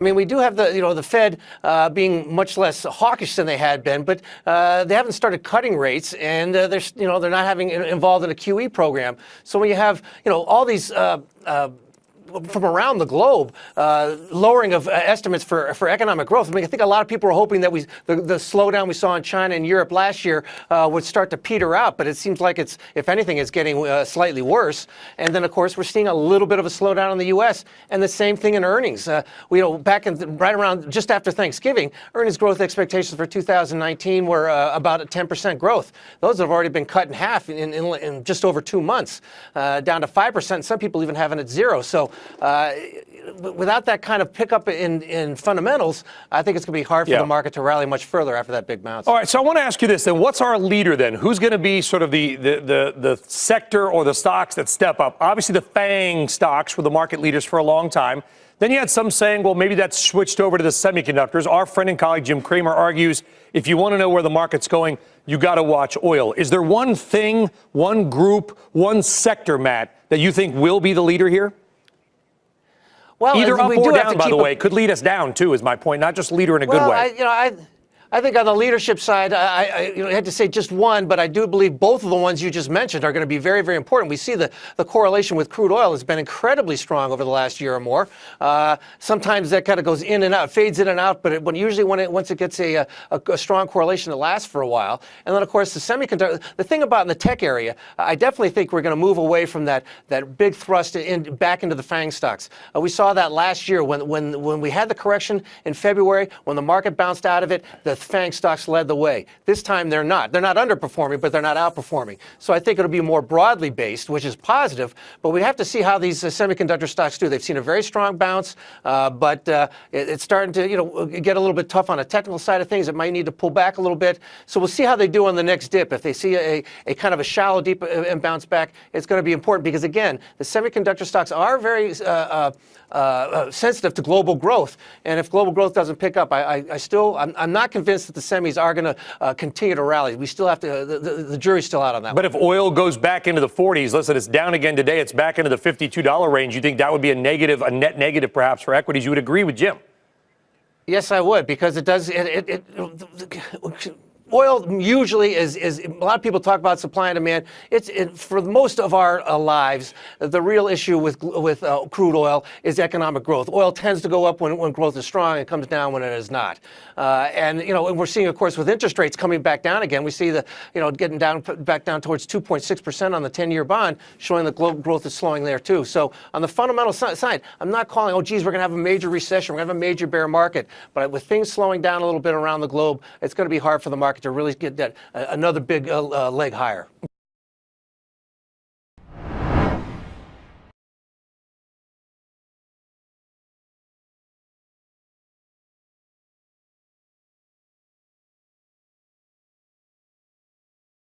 I mean, we do have the Fed being much less hawkish than they had been, but they haven't started cutting rates, and they're not having involved in a QE program. So when you have all these from around the globe, lowering of estimates for economic growth. I mean, I think a lot of people were hoping that the slowdown we saw in China and Europe last year would start to peter out, but it seems like if anything, it's getting slightly worse. And then, of course, we're seeing a little bit of a slowdown in the U.S. and the same thing in earnings. Right around just after Thanksgiving, earnings growth expectations for 2019 were about a 10% growth. Those have already been cut in half in just over 2 months, down to 5%. Some people even have it at zero. So without that kind of pickup in fundamentals, I think it's going to be hard for the market to rally much further after that big bounce. All right, so I want to ask you this then. What's our leader then? Who's going to be sort of the sector or the stocks that step up? Obviously, the FANG stocks were the market leaders for a long time. Then you had some saying, well, maybe that's switched over to the semiconductors. Our friend and colleague Jim Cramer argues if you want to know where the market's going, you got to watch oil. Is there one thing, one group, one sector, Matt, that you think will be the leader here? Well, either up or down, by the way, could lead us down, too, is my point, not just leader in a good way. I think on the leadership side, I had to say just one, but I do believe both of the ones you just mentioned are going to be very, very important. We see the correlation with crude oil has been incredibly strong over the last year or more. Sometimes that kind of goes in and out, fades in and out, but usually once it gets a strong correlation, it lasts for a while. And then, of course, the semiconductor, the thing about in the tech area, I definitely think we're going to move away from that big thrust back into the FANG stocks. We saw that last year when we had the correction in February, when the market bounced out of it, the FANG stocks led the way. This time they're not. They're not underperforming, but they're not outperforming. So I think it'll be more broadly based, which is positive. But we have to see how these semiconductor stocks do. They've seen a very strong bounce, but it's starting to get a little bit tough on a technical side of things. It might need to pull back a little bit. So we'll see how they do on the next dip. If they see a kind of a shallow deep and bounce back, it's going to be important because, again, the semiconductor stocks are very sensitive to global growth. And if global growth doesn't pick up, I'm not convinced that the semis are going to continue to rally. We still have to, the jury's still out on that. But if oil goes back into the 40s, listen, it's down again today, it's back into the $52 range. You think that would be a net negative perhaps for equities? You would agree with Jim? Yes, I would, because it does, oil usually is a lot of people talk about supply and demand. For most of our lives, the real issue with crude oil is economic growth. Oil tends to go up when growth is strong and comes down when it is not. And we're seeing, of course, with interest rates coming back down again, we see getting back down towards 2.6% on the 10-year bond, showing that global growth is slowing there too. So on the fundamental side, I'm not calling, oh geez, we're going to have a major recession, we're going to have a major bear market. But with things slowing down a little bit around the globe, it's going to be hard for the market to really get another big leg higher.